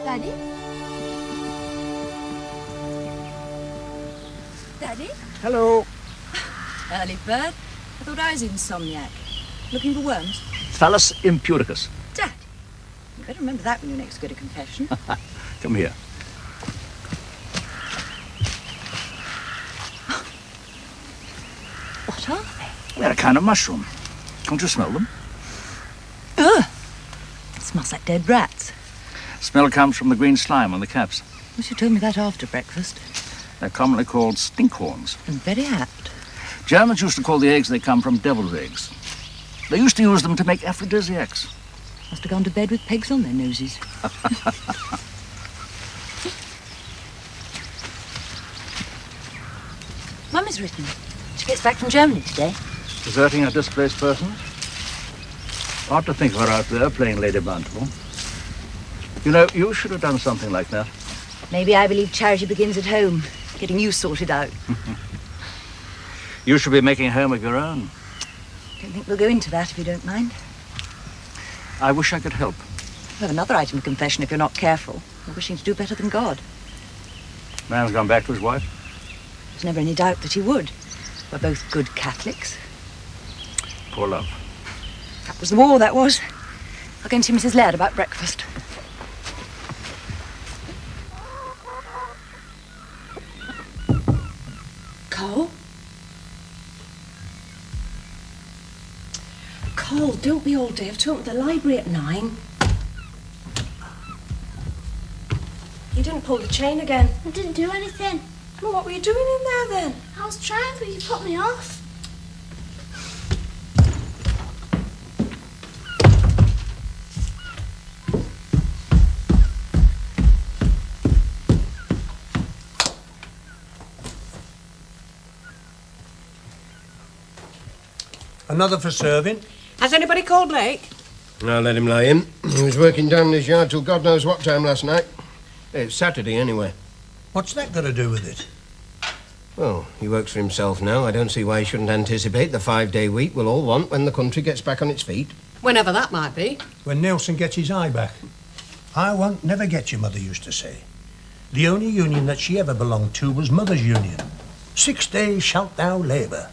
Daddy? Daddy? Hello. Early bird. I thought I was insomniac. Looking for worms? Phallus impuricus. Dad, you better remember that when you next get a confession. Come here. What are they? They're a kind of mushroom. Can't you smell them? Ugh! It smells like dead rats. Smell comes from the green slime on the caps. Wish you told me that after breakfast. They're commonly called stinkhorns. And very apt. Germans used to call the eggs they come from devil's eggs. They used to use them to make aphrodisiacs. Must have gone to bed with pegs on their noses. Mummy's written. She gets back from Germany today. Deserting a displaced person? Odd to think of her out there playing Lady Bountiful. You know, you should have done something like that. Maybe I believe charity begins at home, getting you sorted out. You should be making a home of your own. Don't think we'll go into that if you don't mind. I wish I could help. We'll have another item of confession if you're not careful. You're wishing to do better than God. Man's gone back to his wife. There's never any doubt that he would. We're both good Catholics. Poor love. That was the war, that was. I'll go and see Mrs. Laird about breakfast. Cole? Cole, don't be all day. I've taught at the library at 9. You didn't pull the chain again. I didn't do anything. Well, what were you doing in there then? I was trying, but you put me off. Another for serving. Has anybody called Blake? I'll let him lie in. He was working down in his yard till God knows what time last night. It's Saturday, anyway. What's that got to do with it? Well, he works for himself now. I don't see why he shouldn't anticipate the 5-day week we'll all want when the country gets back on its feet. Whenever that might be. When Nelson gets his eye back. I won't never get you, Mother used to say. The only union that she ever belonged to was Mother's Union. 6 days shalt thou labour.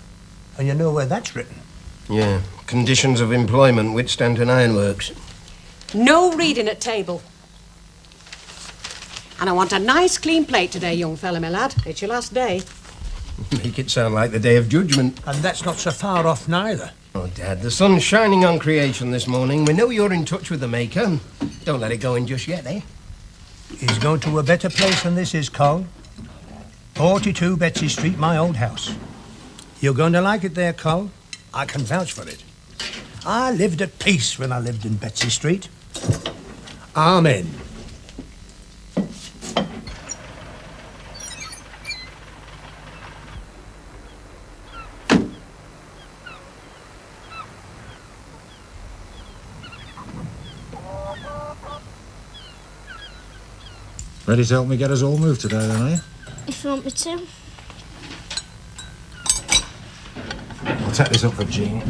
And you know where that's written. Yeah, conditions of employment, Whitstanton Ironworks. No reading at table. And I want a nice clean plate today, young fella, my lad. It's your last day. Make it sound like the Day of Judgment. And that's not so far off neither. Oh, Dad, the sun's shining on creation this morning. We know you're in touch with the Maker. Don't let it go in just yet, eh? He's going to a better place than this is, Cole. 42 Betsy Street, my old house. You're going to like it there, Cole. I can vouch for it. I lived at peace when I lived in Betsy Street. Amen. Ready to help me get us all moved today, then, are you? If you want me to. I'll take this up for Jean.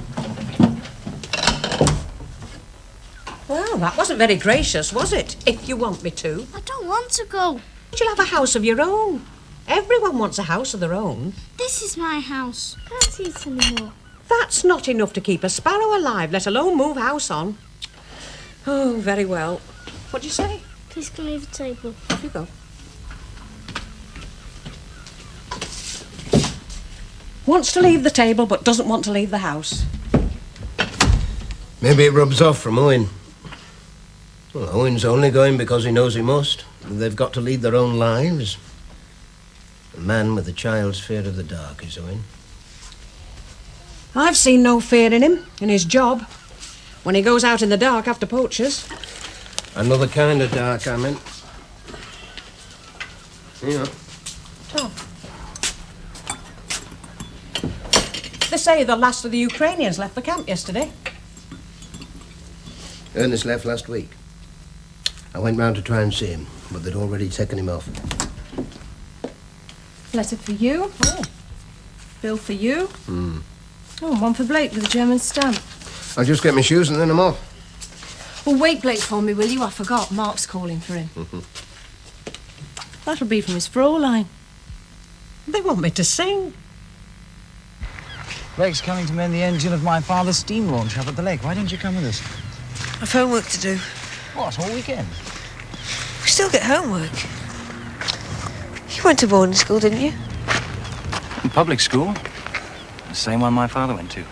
Well, that wasn't very gracious, was it? If you want me to. I don't want to go. But you'll have a house of your own. Everyone wants a house of their own. This is my house. Can't eat anymore. That's not enough to keep a sparrow alive, let alone move house on. Oh, very well. What'd you say? Please can leave the table. Off you go. Wants to leave the table, but doesn't want to leave the house. Maybe it rubs off from Owen. Well, Owen's only going because he knows he must. They've got to lead their own lives. A man with a child's fear of the dark is Owen. I've seen no fear in him, in his job. When he goes out in the dark after poachers. Another kind of dark, I meant. Yeah. Tom. They say the last of the Ukrainians left the camp yesterday. Ernest left last week. I went round to try and see him, but they'd already taken him off. Letter for you. Oh. Bill for you. Hmm. Oh, and one for Blake with a German stamp. I'll just get my shoes and then I'm off. Well, wait, Blake, for me, will you? I forgot. Mark's calling for him. That'll be from his Fraulein. They want me to sing. Blake's coming to mend the engine of my father's steam launch up at the lake. Why didn't you come with us? I've homework to do. What, all weekend? We still get homework. You went to boarding school, didn't you? Public school. The same one my father went to.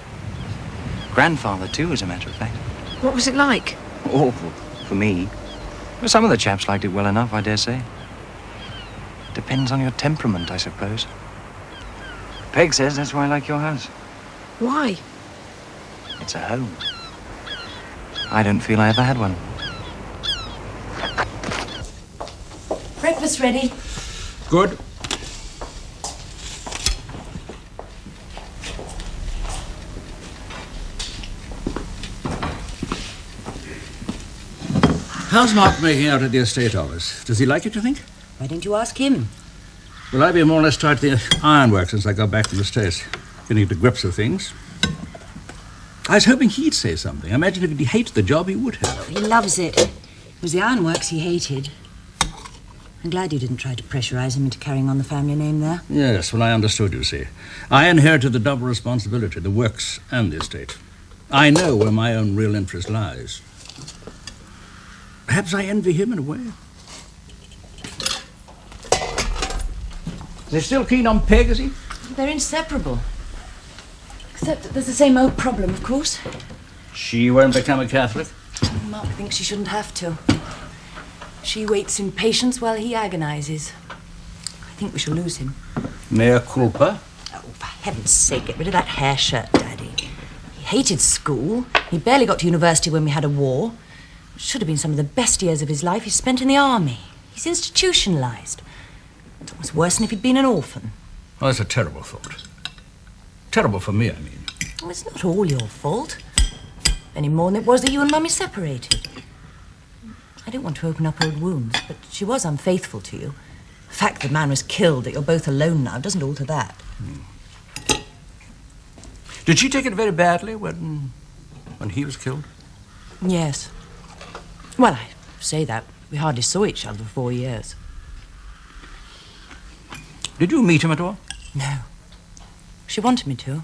Grandfather, too, as a matter of fact. What was it like? Awful, for me. But some of the chaps liked it well enough, I dare say. Depends on your temperament, I suppose. Peg says that's why I like your house. Why? It's a home. I don't feel I ever had one. Breakfast ready. Good. How's Mark making out at the estate office? Does he like it, you think? Why don't you ask him? Well, I've been more or less tied to the ironwork since I got back from the States. Getting to grips with things. I was hoping he'd say something. I imagine if he hated the job, he would have. He loves it. It was the ironworks he hated. I'm glad you didn't try to pressurize him into carrying on the family name there. Yes, well, I understood, you see. I inherited the double responsibility, the works and the estate. I know where my own real interest lies. Perhaps I envy him in a way. Is he still keen on Peg, is he? They're inseparable. Except that there's the same old problem, of course. She won't become a Catholic? Mark thinks she shouldn't have to. She waits in patience while he agonizes. I think we shall lose him. Mea culpa? Oh, for heaven's sake, get rid of that hair shirt, Daddy. He hated school. He barely got to university when we had a war. It should have been some of the best years of his life he spent in the army. He's institutionalized. It's almost worse than if he'd been an orphan. Oh, that's a terrible thought. Terrible for me, I mean. Oh, it's not all your fault. Any more than it was that you and Mummy separated. I don't want to open up old wounds, but she was unfaithful to you. The fact the man was killed, that you're both alone now, doesn't alter that. Did she take it very badly when he was killed? Yes. Well, I say that. We hardly saw each other for 4 years. Did you meet him at all? No. She wanted me to.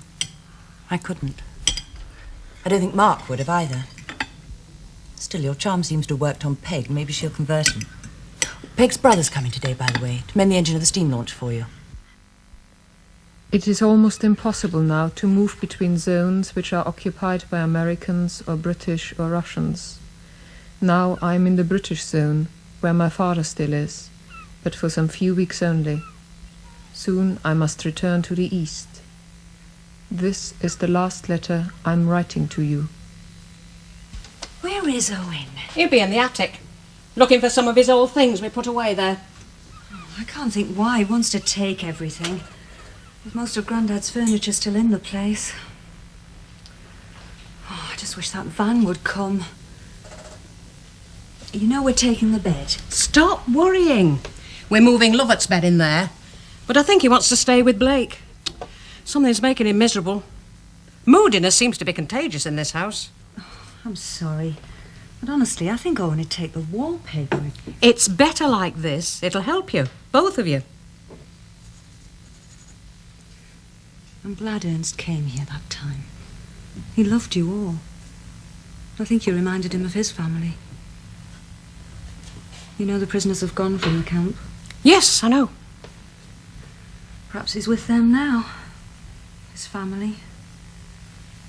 I couldn't. I don't think Mark would have either. Still, your charm seems to have worked on Peg. Maybe she'll convert him. Peg's brother's coming today, by the way, to mend the engine of the steam launch for you. It is almost impossible now to move between zones which are occupied by Americans or British or Russians. Now I am in the British zone, where my father still is, but for some few weeks only. Soon I must return to the east. This is the last letter I'm writing to you. Where is Owen? He'll be in the attic, looking for some of his old things we put away there. Oh, I can't think why he wants to take everything. With most of Grandad's furniture still in the place. Oh, I just wish that van would come. You know we're taking the bed. Stop worrying. We're moving Lovett's bed in there. But I think he wants to stay with Blake. Something's making him miserable. Moodiness seems to be contagious in this house. Oh, I'm sorry. But honestly, I think Owen would take the wallpaper. It's better like this. It'll help you, both of you. I'm glad Ernst came here that time. He loved you all. I think you reminded him of his family. You know the prisoners have gone from the camp. Yes, I know. Perhaps he's with them now. His family.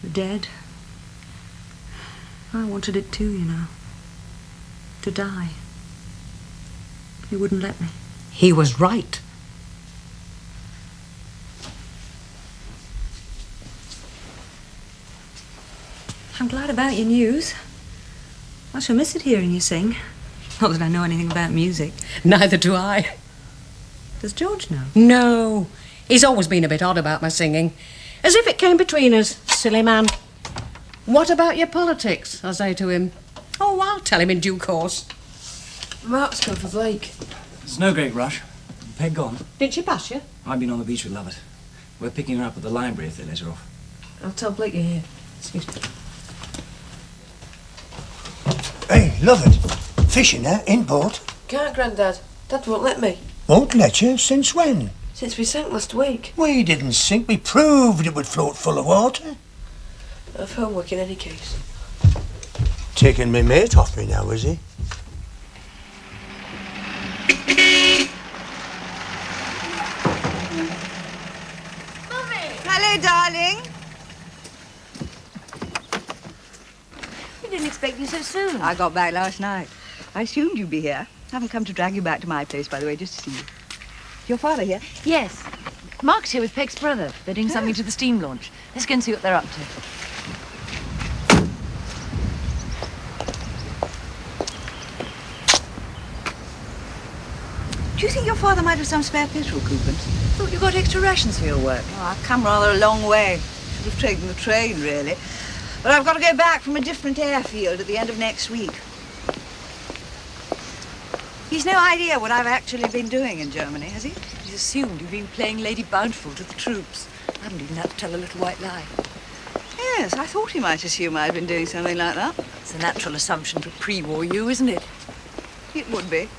The dead. I wanted it too, you know. To die. He wouldn't let me. He was right. I'm glad about your news. I shall miss it hearing you sing. Not that I know anything about music. Neither do I. Does George know? No. He's always been a bit odd about my singing. As if it came between us, silly man. What about your politics? I say to him. Oh, I'll tell him in due course. Mark's gone for Blake. It's no great rush. Peg gone. Did she pass you? I've been on the beach with Lovett. We're picking her up at the library if they let her off. I'll tell Blake you're here. Excuse me. love it. Fishing, in port. Can't, Grandad. Dad won't let me. Won't let you? Since when? Since we sank last week. We didn't sink. We proved it would float full of water. I've homework in any case. Taking my mate off me now, is he? Hello, darling. We didn't expect you so soon. I got back last night. I assumed you'd be here. Haven't come to drag you back to my place, by the way, just to see you. Your father here? Yes. Mark's here with Peg's brother. They're doing something to the steam launch. Let's go and see what they're up to. Do you think your father might have some spare petrol coupons? Thought you got extra rations for your work. Oh, I've come rather a long way. Should have taken the train, really. But I've got to go back from a different airfield at the end of next week. He's no idea what I've actually been doing in Germany, has he? He's assumed you've been playing Lady Bountiful to the troops. I haven't even had to tell a little white lie. Yes, I thought he might assume I'd been doing something like that. It's a natural assumption for pre-war you, isn't it? It would be,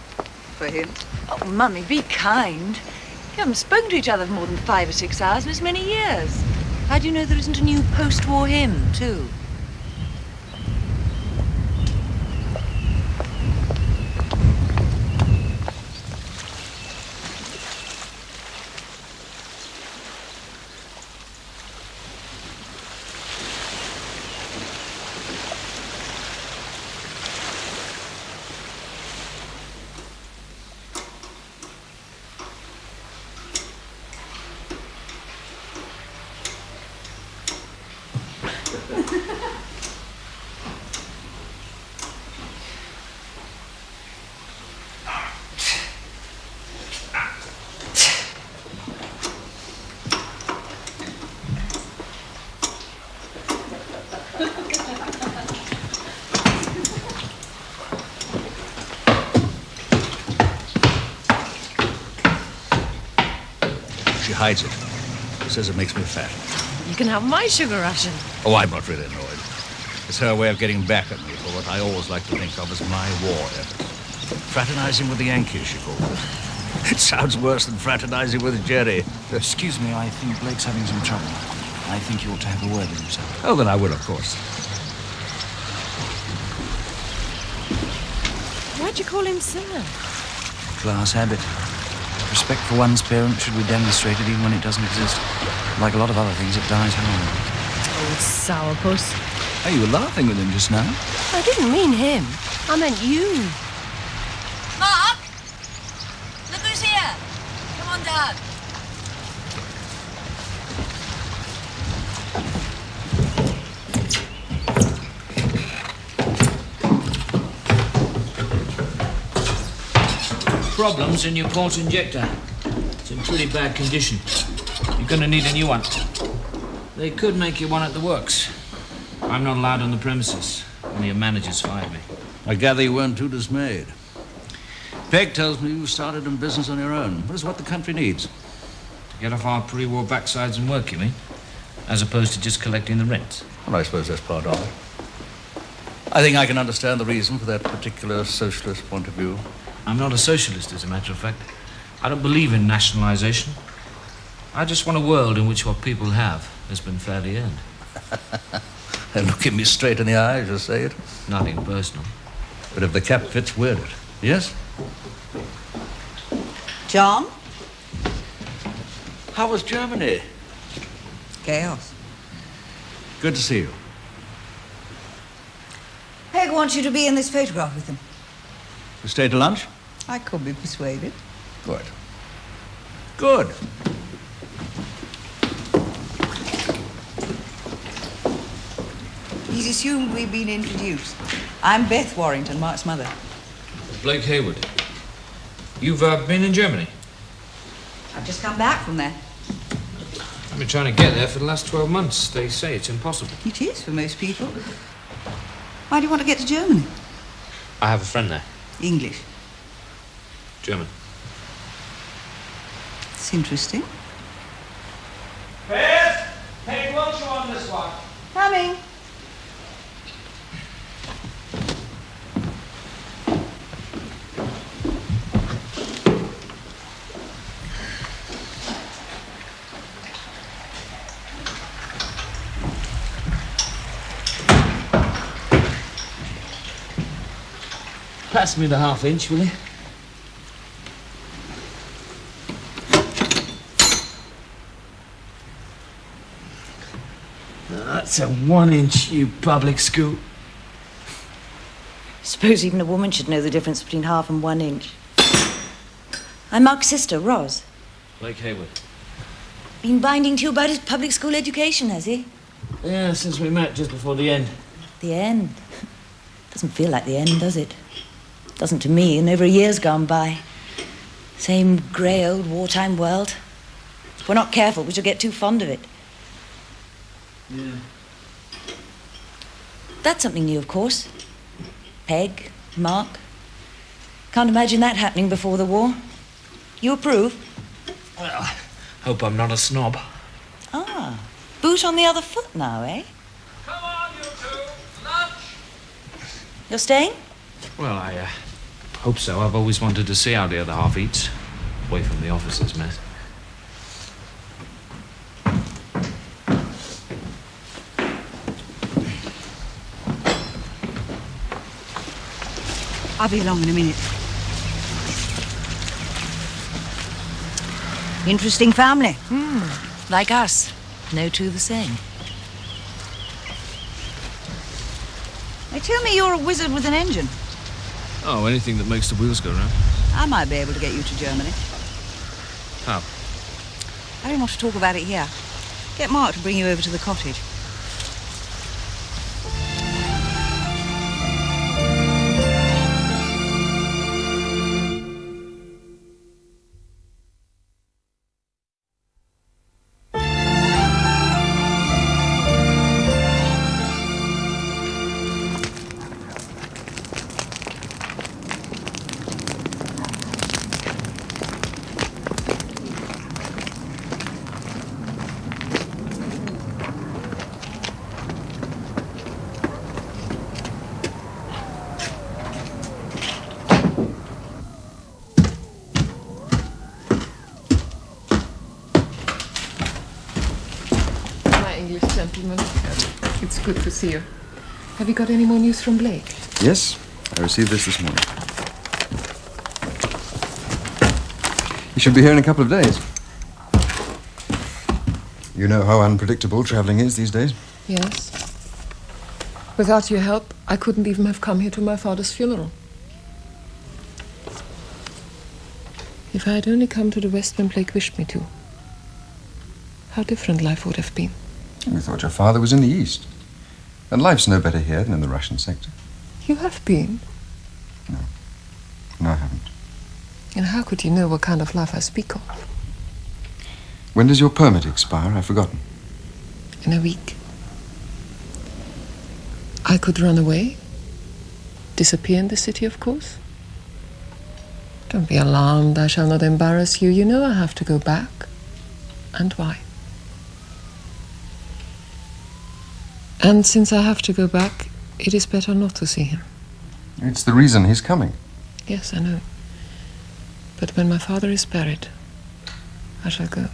for him. Oh, Mummy, be kind. You haven't spoken to each other for more than 5 or 6 hours this many years. How do you know there isn't a new post-war hymn, too? She hides it. Says it makes me fat. You can have my sugar ration. Oh, I'm not really annoyed. It's her way of getting back at me for what I always like to think of as my war effort. Fraternizing with the Yankees, she calls it. It sounds worse than fraternizing with Jerry. Excuse me, I think Blake's having some trouble. I think you ought to have a word with him, sir. Oh, then I will, of course. Why'd you call him sir? Class habit. Respect for one's parents should be demonstrated even when it doesn't exist. Like a lot of other things, it dies hard. Oh, sourpuss. Oh, you were laughing with him just now. I didn't mean him. I meant you. Mark! Look who's here! Come on down. Problems in your port injector. It's in pretty bad condition. You're going to need a new one. They could make you one at the works. I'm not allowed on the premises. Only a manager's fired me. I gather you weren't too dismayed. Peg tells me you started in business on your own. What is what the country needs? To get off our pre-war backsides and work, you mean? As opposed to just collecting the rent. Well, I suppose that's part of it. I think I can understand the reason for that particular socialist point of view. I'm not a socialist, as a matter of fact. I don't believe in nationalization. I just want a world in which what people have has been fairly earned. And looking me straight in the eye, just say it. Nothing personal. But if the cap fits, wear it. Yes? John? How was Germany? Chaos. Good to see you. Peg wants you to be in this photograph with him. You stay to lunch? I could be persuaded. Good. Good. He's assumed we've been introduced. I'm Beth Warrington, Mark's mother. Blake Hayward. You've been in Germany? I've just come back from there. I've been trying to get there for the last 12 months. They say it's impossible. It is for most people. Why do you want to get to Germany? I have a friend there. English. German. It's interesting. Beth, Peg wants you on this one. Coming. Pass me the half-inch, will you? That's a 1-inch, you public school. Suppose even a woman should know the difference between half and 1 inch. I'm Mark's sister, Ros. Blake Hayward. Been binding to you about his public school education, has he? Yeah, since we met just before the end. The end? Doesn't feel like the end, does it? Doesn't to me, and over a year's gone by. Same grey old wartime world. If we're not careful, we shall get too fond of it. Yeah. That's something new, of course. Peg, Mark. Can't imagine that happening before the war. You approve? Well, hope I'm not a snob. Ah, boot on the other foot now, eh? Come on, you two. Lunch. You're staying? Well, I hope so. I've always wanted to see how the other half eats. Away from the officers' mess. I'll be along in a minute. Interesting family. Like us. No two the same. They tell me you're a wizard with an engine. Oh, anything that makes the wheels go round. I might be able to get you to Germany. How? I don't want to talk about it here. Get Mark to bring you over to the cottage. English gentleman. It's good to see you. Have you got any more news from Blake? Yes, I received this morning. He should be here in a couple of days. You know how unpredictable travelling is these days. Yes. Without your help, I couldn't even have come here to my father's funeral. If I had only come to the West when Blake wished me to, how different life would have been. We thought your father was in the East. And life's no better here than in the Russian sector. You have been? No, I haven't. And how could you know what kind of life I speak of? When does your permit expire? I've forgotten. In a week. I could run away. Disappear in the city, of course. Don't be alarmed. I shall not embarrass you. You know I have to go back. And why? And since I have to go back, it is better not to see him. It's the reason he's coming. Yes, I know. But when my father is buried, I shall go.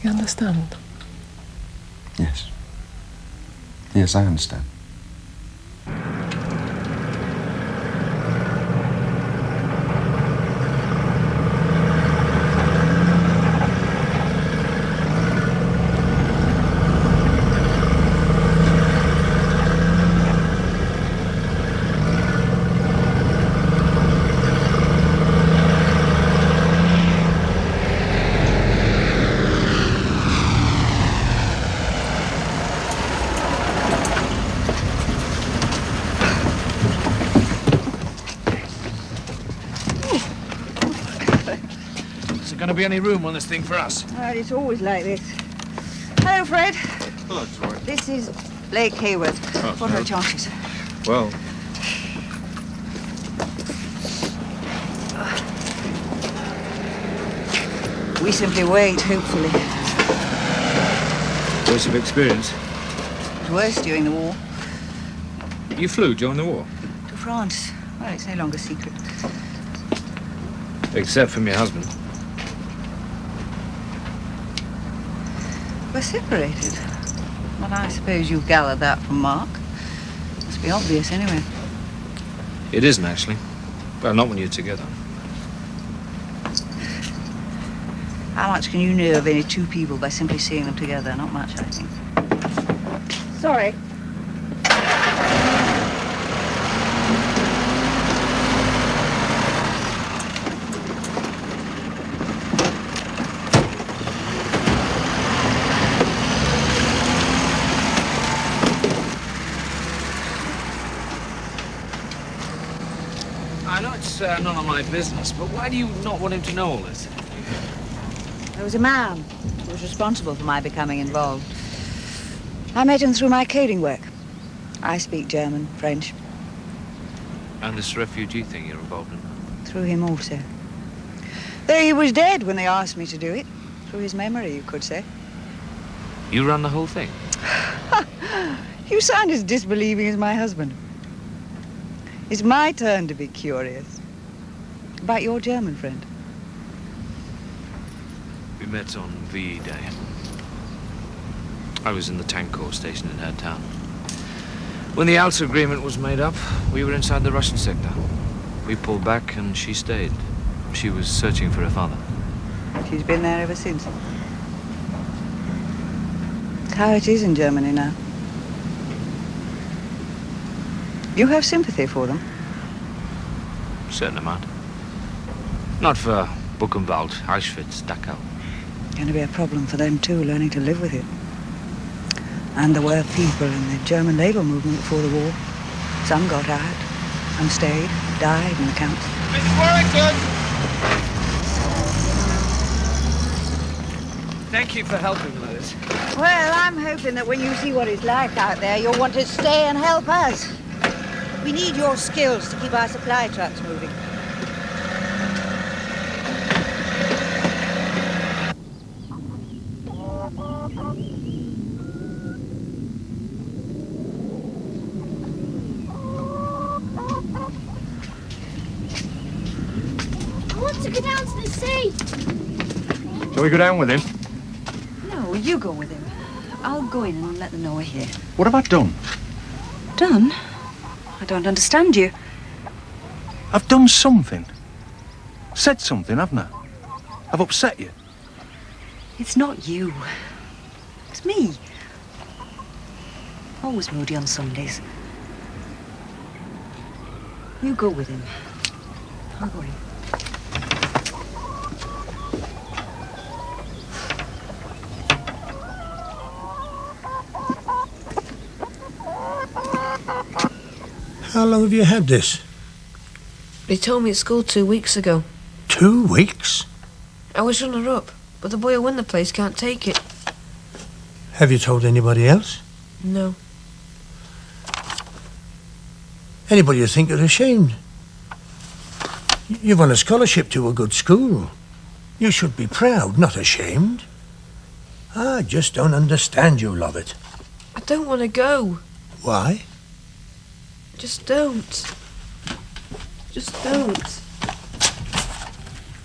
You understand? Yes. Yes, I understand. Be any room on this thing for us? Well, it's always like this. Hello, Fred. Hello, Troy. This is Blake Haywards. What are her chances? Well, we simply wait, hopefully. Words of experience. It was worse during the war. You flew during the war? To France. Well, it's no longer secret. Except from your husband. We're separated. Well, I suppose you've gathered that from Mark. Must be obvious anyway. It isn't, actually. Well, not when you're together. How much can you know of any two people by simply seeing them together? Not much, I think. Sorry. I know it's none of my business, but why do you not want him to know all this? There was a man who was responsible for my becoming involved. I met him through my coding work. I speak German, French. And this refugee thing you're involved in? Through him also. Though he was dead when they asked me to do it. Through his memory, you could say. You run the whole thing? You sound as disbelieving as my husband. It's my turn to be curious. About your German friend. We met on VE Day. I was in the tank corps station in her town. When the Alta agreement was made up, we were inside the Russian sector. We pulled back and she stayed. She was searching for her father. She's been there ever since. It's how it is in Germany now. You have sympathy for them? Certain amount. Not for Buchenwald, Auschwitz, Dachau. Going to be a problem for them too, learning to live with it. And there were people in the German labour movement before the war. Some got out and stayed, died in the camps. Miss Warrington! Thank you for helping with this. Well, I'm hoping that when you see what it's like out there, you'll want to stay and help us. We need your skills to keep our supply trucks moving. I want to go down to the sea. Shall we go down with him? No, you go with him. I'll go in and let them know we're here. What have I done? Done? I don't understand you. I've done something. Said something, haven't I? I've upset you. It's not you. It's me. Always moody on Sundays. You go with him. I'll go in. How long have you had this? They told me at school 2 weeks ago. 2 weeks? I was runner up, but the boy who won the place can't take it. Have you told anybody else? No. Anybody would think you're ashamed. You've won a scholarship to a good school. You should be proud, not ashamed. I just don't understand you, Lovett. I don't want to go. Why? Just don't. Just don't.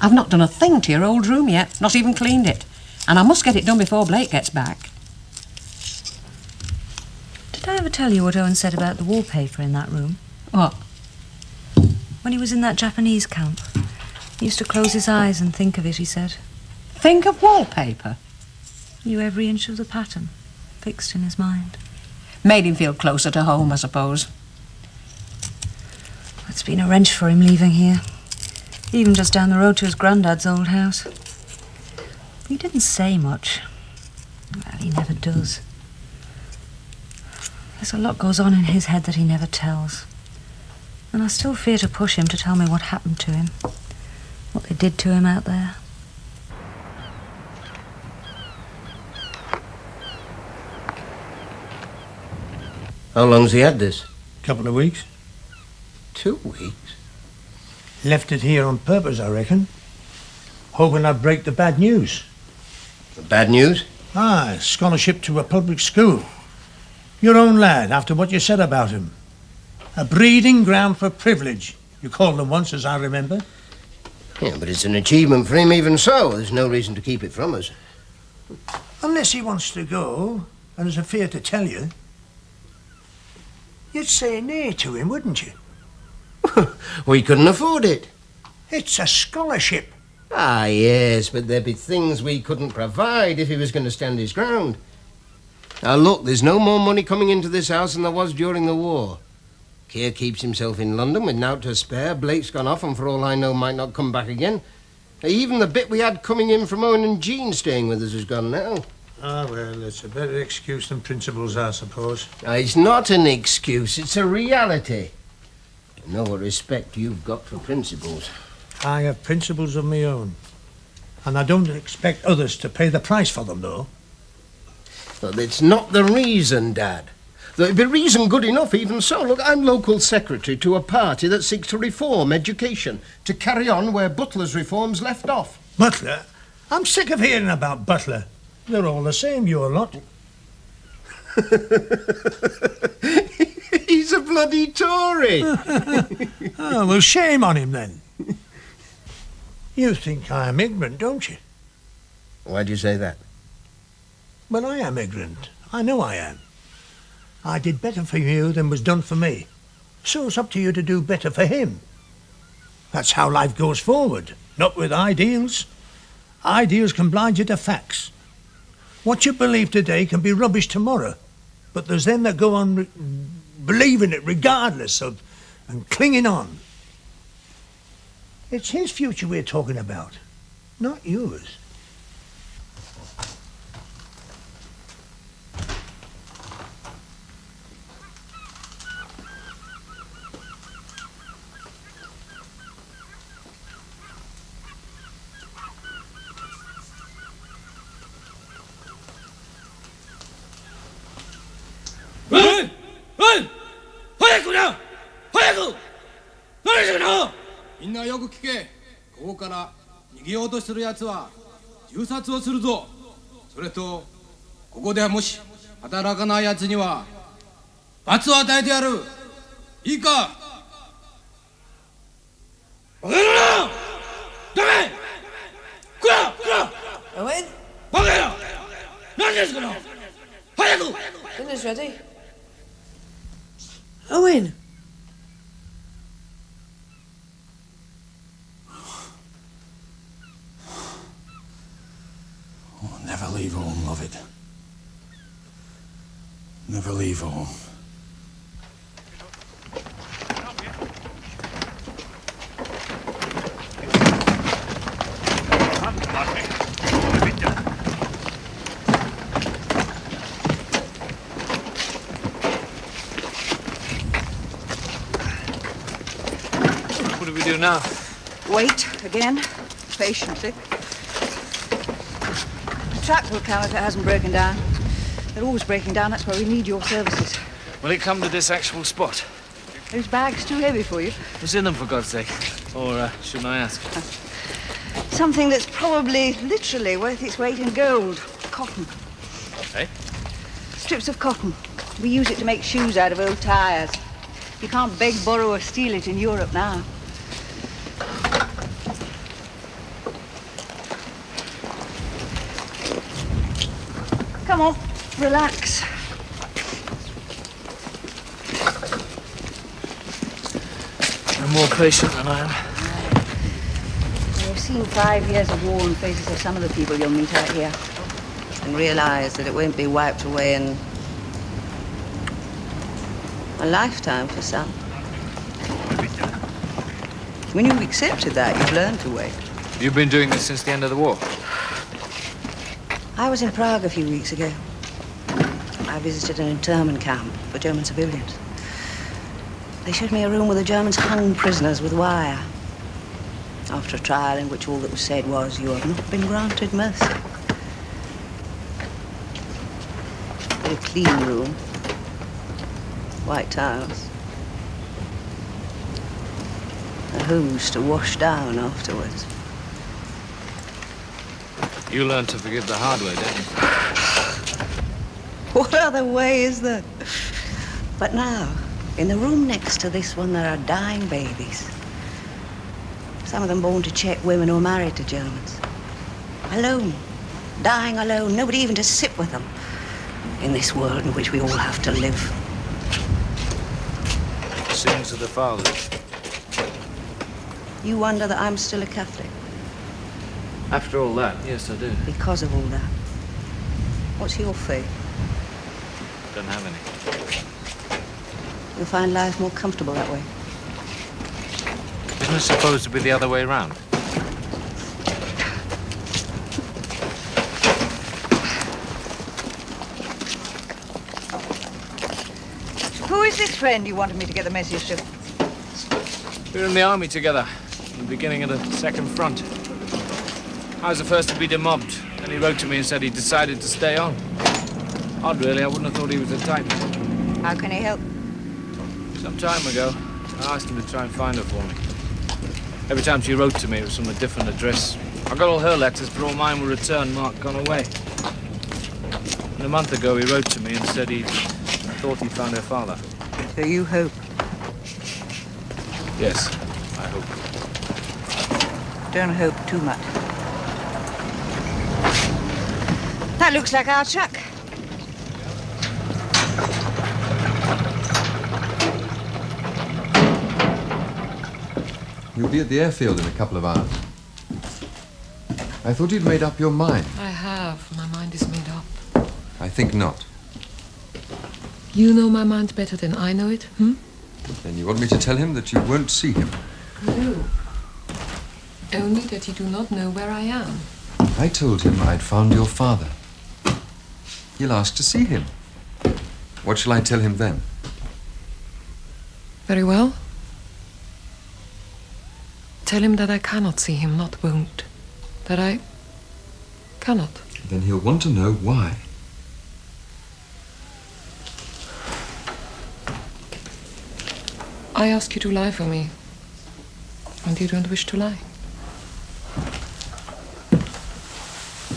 I've not done a thing to your old room yet, not even cleaned it. And I must get it done before Blake gets back. Did I ever tell you what Owen said about the wallpaper in that room? What? When he was in that Japanese camp. He used to close his eyes and think of it, he said. Think of wallpaper? Knew every inch of the pattern, fixed in his mind. Made him feel closer to home, I suppose. It's been a wrench for him leaving here. Even just down the road to his granddad's old house. He didn't say much. Well, he never does. There's a lot goes on in his head that he never tells. And I still fear to push him to tell me what happened to him. What they did to him out there. How long's he had this? Couple of weeks. 2 weeks? Left it here on purpose, I reckon. Hoping I'd break the bad news. The bad news? Ah, scholarship to a public school. Your own lad, after what you said about him. A breeding ground for privilege, you called them once, as I remember. Yeah, but it's an achievement for him even so. There's no reason to keep it from us. Unless he wants to go, and has a fear to tell you. You'd say nay to him, wouldn't you? We couldn't afford it. It's a scholarship. Ah, yes, but there'd be things we couldn't provide if he was going to stand his ground. Now, look, there's no more money coming into this house than there was during the war. Keir keeps himself in London with naught to spare. Blake's gone off and for all I know might not come back again. Even the bit we had coming in from Owen and Jean staying with us is gone now. Ah, well, it's a better excuse than principles, I suppose. It's not an excuse, it's a reality. I know what respect you've got for principles. I have principles of my own. And I don't expect others to pay the price for them, though. But it's not the reason, Dad. There'd be reason good enough, even so. Look, I'm local secretary to a party that seeks to reform education, to carry on where Butler's reforms left off. Butler? I'm sick of hearing about Butler. They're all the same, your lot. He's a bloody Tory. Oh, well, shame on him, then. You think I'm ignorant, don't you? Why do you say that? Well, I am ignorant. I know I am. I did better for you than was done for me. So it's up to you to do better for him. That's how life goes forward, not with ideals. Ideals can blind you to facts. What you believe today can be rubbish tomorrow, but there's them that go on believing it regardless of and clinging on. It's his future we're talking about, not yours.みんなよく聞け。ここから逃げようとする奴は銃殺をするぞ。それとここでもし働かない奴には罰を与えてやる。いいか。バカ野郎！ダメ！来ろ！ Owen? バカ野郎！何ですかの？早く！ Dinner's ready. Owen! Oh, never leave home, love it. Never leave home. What do we do now? Wait again, patiently. The track will come if it hasn't broken down. They're always breaking down, that's why we need your services. Will it come to this actual spot? Those bags too heavy for you. What's in them, for God's sake? Or shouldn't I ask? Something that's probably, literally, worth its weight in gold. Cotton. Eh? Strips of cotton. We use it to make shoes out of old tires. You can't beg, borrow, or steal it in Europe now. Come on, relax. You're more patient than I am. You've seen 5 years of war on the faces of some of the people you'll meet out here. And realise that it won't be wiped away in a lifetime for some. When you've accepted that, you've learned to wait. You've been doing this since the end of the war? I was in Prague a few weeks ago. I visited an internment camp for German civilians. They showed me a room where the Germans hung prisoners with wire. After a trial in which all that was said was, "You have not been granted mercy." A clean room. White towels. A hose to wash down afterwards. You learned to forgive the hard way, didn't you? What other way is there? But now, in the room next to this one, there are dying babies. Some of them born to Czech women who are married to Germans. Alone. Dying alone. Nobody even to sit with them. In this world in which we all have to live. sins of the fathers. You wonder that I'm still a Catholic? After all that, yes, I do. Because of all that. What's your faith? Don't have any. You'll find life more comfortable that way. Isn't it supposed to be the other way around? Who is this friend you wanted me to get the message to? We were in the army together, in the beginning of the second front. I was the first to be demobbed, and he wrote to me and said he decided to stay on. Odd, really. I wouldn't have thought he was the type. How can he help? Some time ago, I asked him to try and find her for me. Every time she wrote to me, it was from a different address. I got all her letters, but all mine were returned, marked gone away. And a month ago, he wrote to me and said he thought he found her father. So you hope? Yes, I hope. Don't hope too much. That looks like our truck. You'll be at the airfield in a couple of hours. I thought you'd made up your mind. I have. My mind is made up. I think not. You know my mind better than I know it, hmm? Then you want me to tell him that you won't see him? No. Only that you do not know where I am. I told him I'd found your father. He'll ask to see him. What shall I tell him then? Very well. Tell him that I cannot see him, not won't. That I cannot. Then he'll want to know why. I ask you to lie for me, and you don't wish to lie.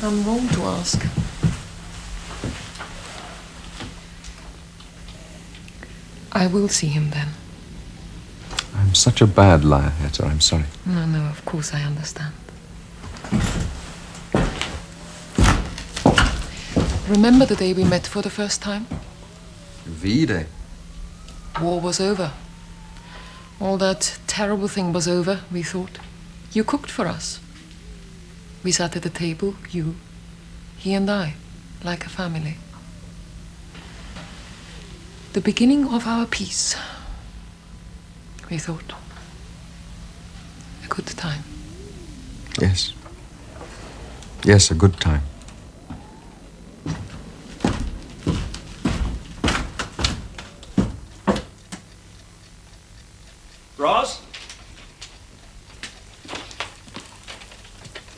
I'm wrong to ask. I will see him then. I'm such a bad liar, Etta. I'm sorry. No, of course I understand. Remember the day we met for the first time? V-Day. War was over. All that terrible thing was over, we thought. You cooked for us. We sat at the table, you, he and I, like a family. The beginning of our peace, we thought. A good time. Yes. Yes, a good time. Ross?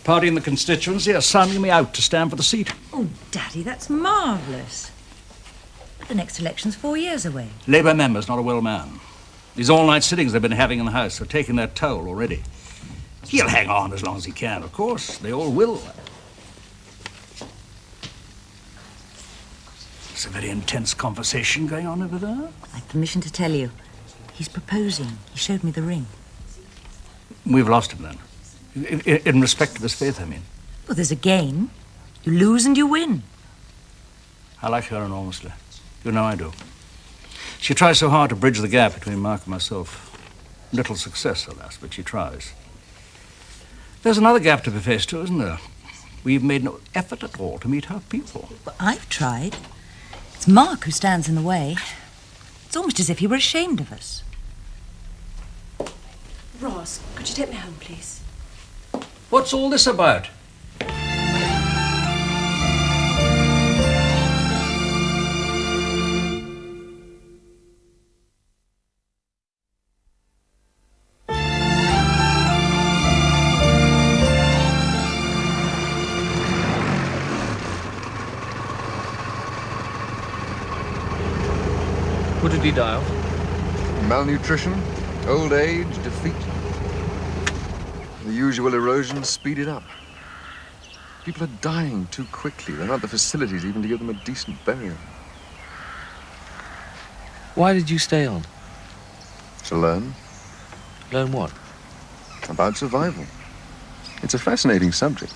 Party in the constituency are sounding me out to stand for the seat. Oh, Daddy, that's marvellous. But the next election's 4 years away. Labour members, not a well man. These all-night sittings they've been having in the House are taking their toll already. He'll hang on as long as he can, of course. They all will. It's a very intense conversation going on over there. I've permission to tell you. He's proposing. He showed me the ring. We've lost him, then. In respect of his faith, I mean. Well, there's a game. You lose and you win. I like her enormously. You know I do. She tries so hard to bridge the gap between Mark and myself. Little success, alas, but she tries. There's another gap to be faced too, isn't there? We've made no effort at all to meet her people. Well, I've tried. It's Mark who stands in the way. It's almost as if he were ashamed of us. Ross, could you take me home, please? What's all this about? What did he die of? Malnutrition, old age, defeat. The usual erosion speeded up. People are dying too quickly. There aren't the facilities even to give them a decent burial. Why did you stay on? To learn. Learn what? About survival. It's a fascinating subject.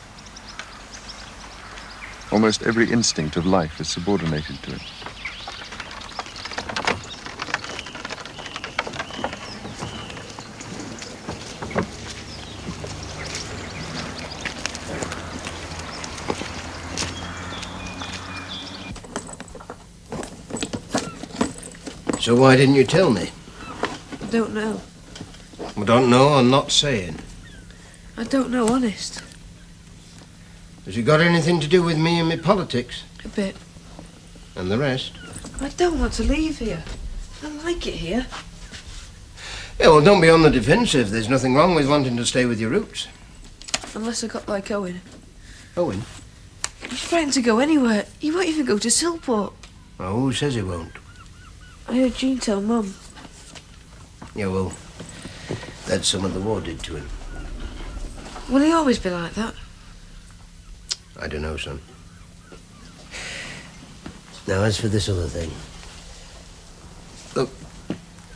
Almost every instinct of life is subordinated to it. So why didn't you tell me? I don't know. I don't know, I'm not saying. I don't know, honest. Has it got anything to do with me and my politics? A bit. And the rest? I don't want to leave here. I like it here. Yeah, well, don't be on the defensive. There's nothing wrong with wanting to stay with your roots. Unless I got like Owen. Owen? He's frightened to go anywhere. He won't even go to Silport. Oh, who says he won't? I heard Jean tell Mum. Yeah, well, that's some of the war did to him. Will he always be like that? I don't know, son. Now, as for this other thing. Look,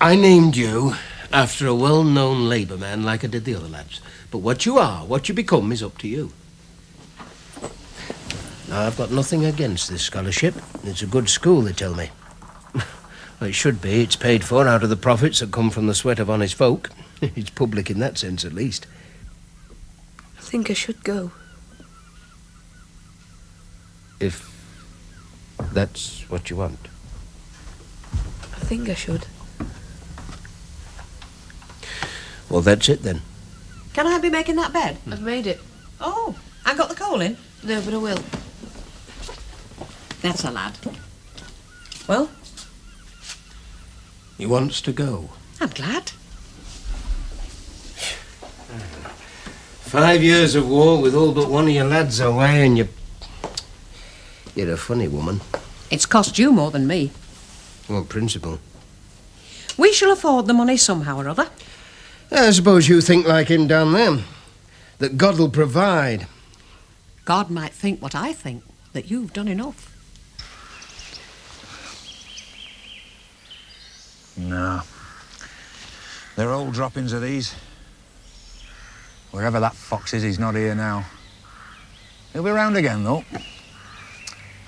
I named you after a well-known Labour man like I did the other lads. But what you are, what you become, is up to you. Now, I've got nothing against this scholarship. It's a good school, they tell me. Well, it should be. It's paid for out of the profits that come from the sweat of honest folk. It's public in that sense, at least. I think I should go. If that's what you want. I think I should. Well, that's it then. Can I be making that bed? I've made it. Oh, I got the coal in? No, but I will. That's a lad. Well? He wants to go. I'm glad. 5 years of war with all but one of your lads away and you're a funny woman. It's cost you more than me. Well, principle. We shall afford the money somehow or other. I suppose you think like him down there. That God will provide. God might think what I think, that you've done enough. No. They're old droppings of these. Wherever that fox is, he's not here now. He'll be round again, though.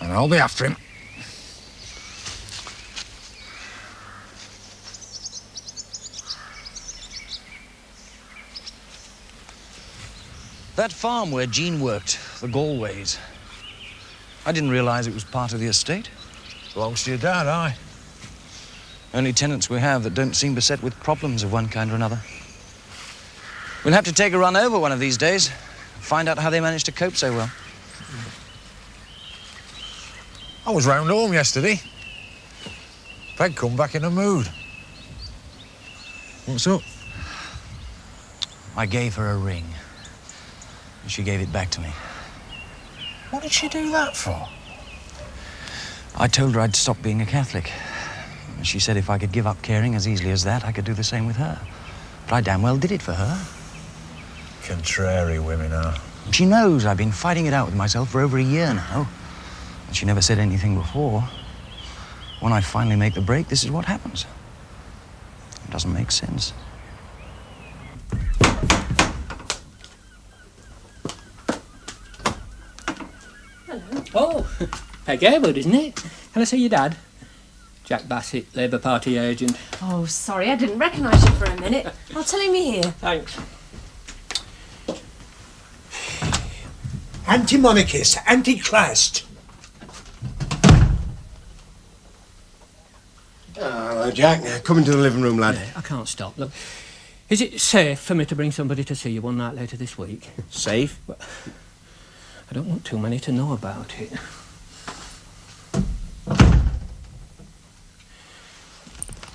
And I'll be after him. That farm where Jean worked, the Galways. I didn't realise it was part of the estate. Belongs to your dad, aye. Only tenants we have that don't seem beset with problems of one kind or another. We'll have to take a run over one of these days, find out how they managed to cope so well. I was round home yesterday. Peg come back in a mood. What's up? I gave her a ring. And she gave it back to me. What did she do that for? I told her I'd stop being a Catholic. And she said if I could give up caring as easily as that, I could do the same with her. But I damn well did it for her. Contrary women are. She knows I've been fighting it out with myself for over a year now. And she never said anything before. When I finally make the break, this is what happens. It doesn't make sense. Oh, Peg Haywards, isn't it? Can I see your dad? Jack Bassett, Labour Party agent. Oh, sorry, I didn't recognise you for a minute. I'll tell him you're here. Thanks. Anti-monarchist, anti-Christ. Hello, Jack. Come into the living room, lad. Yeah, I can't stop. Look, is it safe for me to bring somebody to see you one night later this week? Safe? Well, I don't want too many to know about it.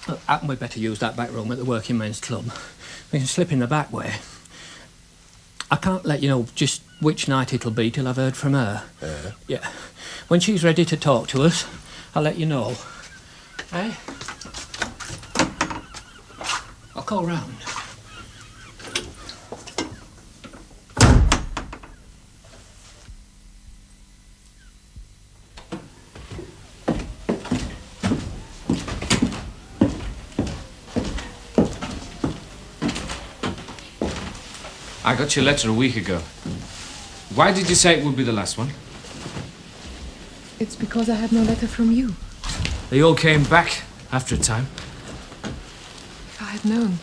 Look, we'd better use that back room at the Working Men's Club. We can slip in the back way. I can't let you know just which night it'll be till I've heard from her. Yeah. When she's ready to talk to us, I'll let you know. Eh? I'll call round. I got your letter a week ago. Why did you say it would be the last one? It's because I had no letter from you. They all came back after a time. If I had known.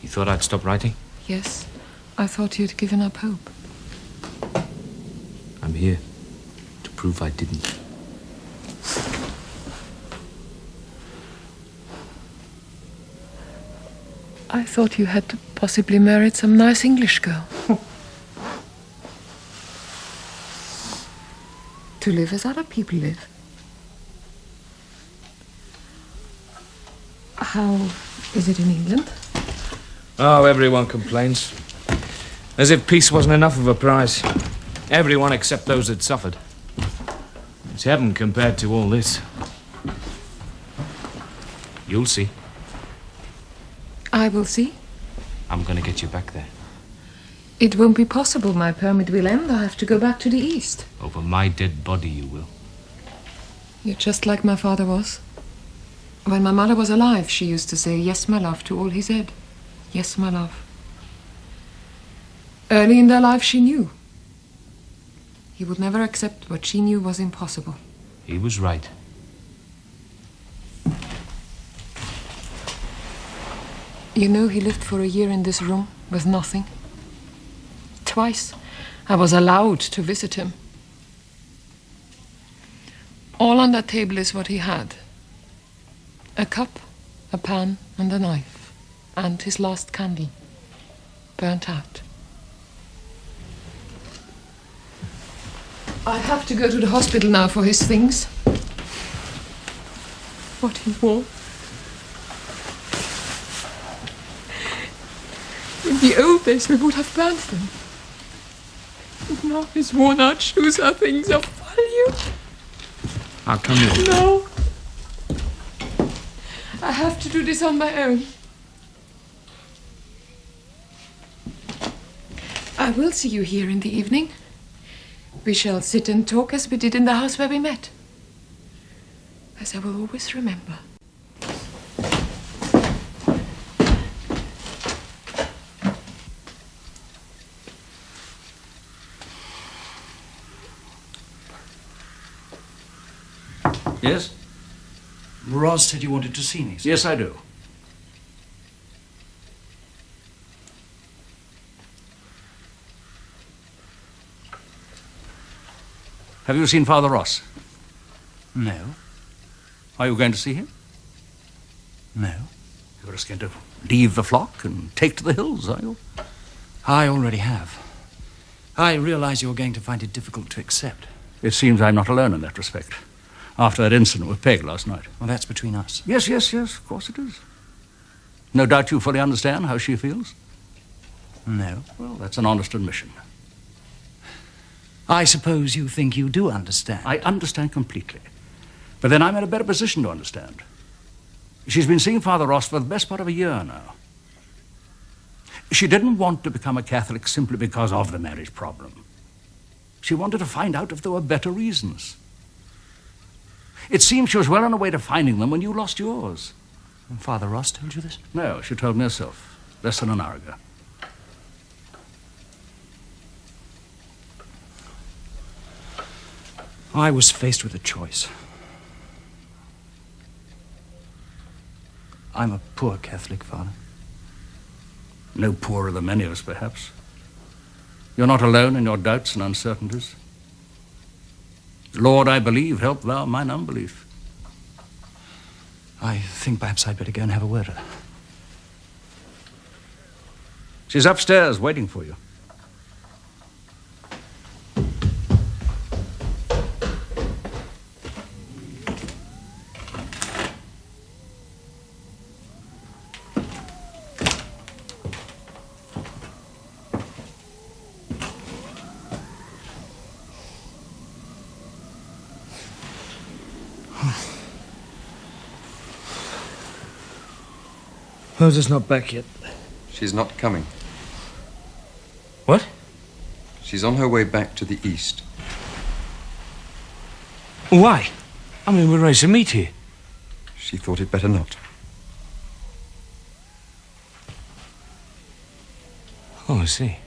You thought I'd stop writing? Yes, I thought you'd given up hope. I'm here to prove I didn't. I thought you had possibly married some nice English girl. To live as other people live. How is it in England? Oh, everyone complains. As if peace wasn't enough of a prize. Everyone except those that suffered. It's heaven compared to all this. You'll see. I will see. I'm gonna get you back there. It won't be possible. My permit will end. I have to go back to the east. Over my dead body you will. You're just like my father was. When my mother was alive, she used to say, "Yes, my love," to all he said. Yes, my love. Early in their life, she knew. He would never accept what she knew was impossible. He was right. You know, he lived for a year in this room with nothing. Twice, I was allowed to visit him. All on that table is what he had. A cup, a pan, and a knife. And his last candle, burnt out. I have to go to the hospital now for his things. What he wore. In the old days, we would have burnt them. Now his worn-out shoes are things of value. I'll come with you. No. I have to do this on my own. I will see you here in the evening. We shall sit and talk as we did in the house where we met. As I will always remember. Yes? Roz said you wanted to see me, sir. Yes, I do. Have you seen Father Ross? No. Are you going to see him? No. You're just going to leave the flock and take to the hills, are you? I already have. I realize you're going to find it difficult to accept. It seems I'm not alone in that respect. After that incident with Peg last night. Well, that's between us. Yes, of course it is. No doubt you fully understand how she feels? No. Well, that's an honest admission. I suppose you think you do understand. I understand completely. But then I'm in a better position to understand. She's been seeing Father Ross for the best part of a year now. She didn't want to become a Catholic simply because of the marriage problem. She wanted to find out if there were better reasons. It seems she was well on her way to finding them when you lost yours. And Father Ross told you this? No, she told me herself, less than an hour ago. I was faced with a choice. I'm a poor Catholic, Father. No poorer than many of us, perhaps. You're not alone in your doubts and uncertainties. Lord, I believe, help thou mine unbelief. I think perhaps I'd better go and have a word with her. She's upstairs waiting for you. Rosa's not back yet. She's not coming. What? She's on her way back to the east. Why? I mean, we're ready to meet here. She thought it better not. Oh, I see.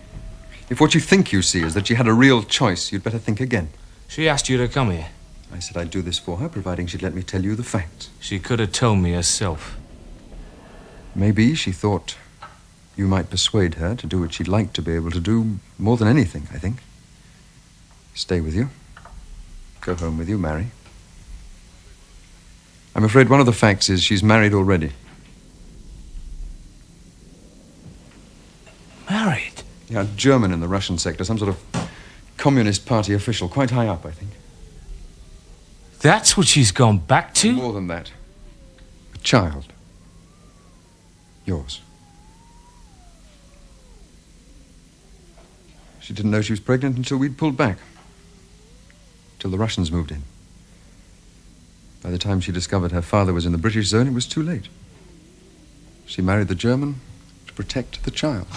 If what you think you see is that she had a real choice, you'd better think again. She asked you to come here. I said I'd do this for her, providing she'd let me tell you the facts. She could have told me herself. Maybe she thought you might persuade her to do what she'd like to be able to do more than anything, I think. Stay with you. Go home with you, marry. I'm afraid one of the facts is she's married already. Married? Yeah, a German in the Russian sector, some sort of Communist Party official, quite high up, I think. That's what she's gone back to? More than that. A child. Yours. She didn't know she was pregnant until we'd pulled back. Till the Russians moved in. By the time she discovered her father was in the British zone, it was too late. She married the German to protect the child.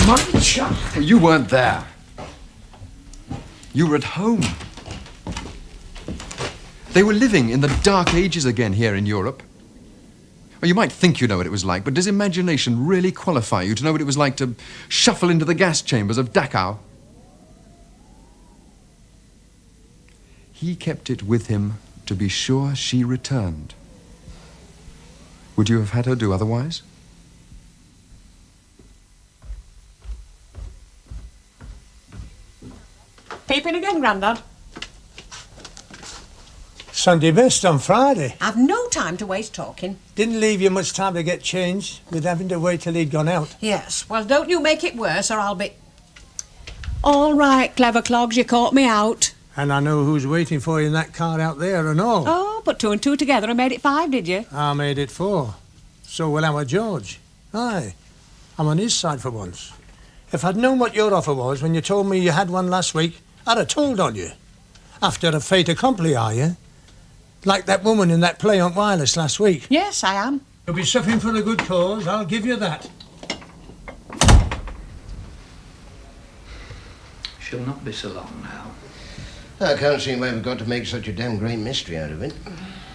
My child? Well, you weren't there. You were at home. They were living in the dark ages again here in Europe. Well, you might think you know what it was like, but does imagination really qualify you to know what it was like to shuffle into the gas chambers of Dachau? He kept it with him to be sure she returned. Would you have had her do otherwise? Peeping again, Grandad? Sunday best on Friday. I've no time to waste talking. Didn't leave you much time to get changed with having to wait till he'd gone out. Yes, well, don't you make it worse or I'll be... All right, clever clogs, you caught me out. And I know who's waiting for you in that car out there and all. Oh, but 2 and 2 together and made it 5, did you? I made it 4. So will our George. Aye, I'm on his side for once. If I'd known what your offer was when you told me you had one last week, I'd have told on you. After a fait accompli, are you? Like that woman in that play on Wireless last week. Yes, I am. You'll be suffering for a good cause, I'll give you that. She'll not be so long now. I can't see why we've got to make such a damn great mystery out of it.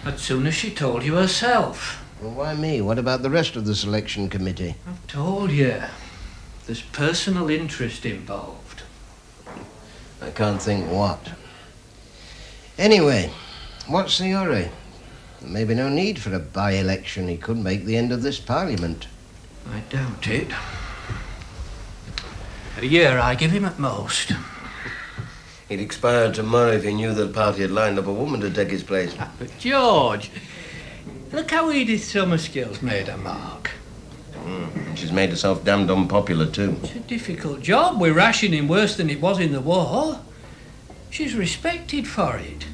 As soon as she told you herself. Well, why me? What about the rest of the selection committee? I've told you. There's personal interest involved. I can't think what. Anyway, what's the hurry? There may be no need for a by-election. He could make the end of this parliament. I doubt it. A year I give him at most. He'd expire tomorrow if he knew the party had lined up a woman to take his place. But George, look how Edith Summerskill's made a mark. She's made herself damned unpopular, too. It's a difficult job. We're rationing worse than it was in the war. She's respected for it.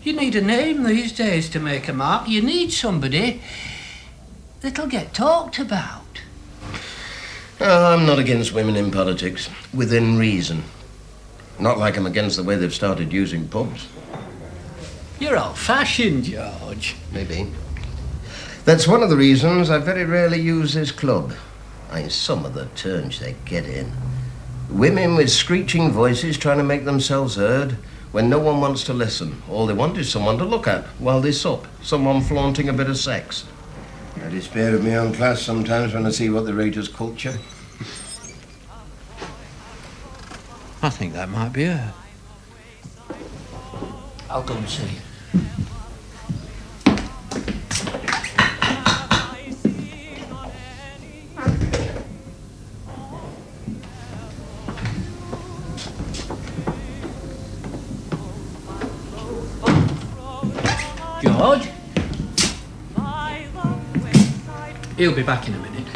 You need a name these days to make a mark. You need somebody that'll get talked about. Oh, I'm not against women in politics, within reason. Not like I'm against the way they've started using pubs. You're old-fashioned, George. Maybe. That's one of the reasons I very rarely use this club. I mean, some of the turns they get in. Women with screeching voices trying to make themselves heard when no one wants to listen. All they want is someone to look at while they sup. Someone flaunting a bit of sex. I despair of my own class sometimes when I see what they rate as culture. I think that might be her. I'll go and see. George? He'll be back in a minute.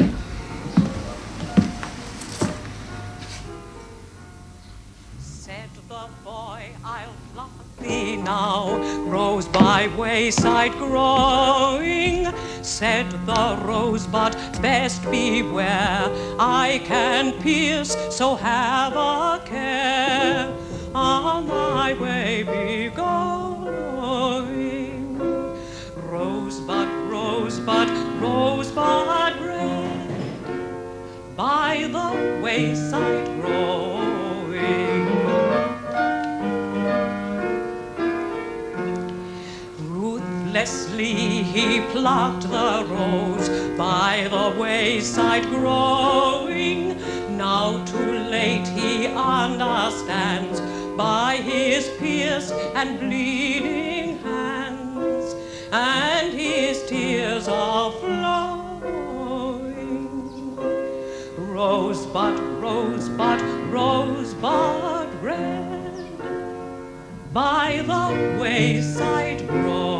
Said the boy, I'll pluck thee now, rose by wayside growing. Said the rosebud, best beware, I can pierce, so have a care. On thy way be going. Rosebud, rosebud, rosebud red, by the wayside growing. Ruthlessly he plucked the rose, by the wayside growing. Now too late he understands, by his pierced and bleeding hands, and his tears are flowing. Rosebud, rosebud, rosebud red, by the wayside growing.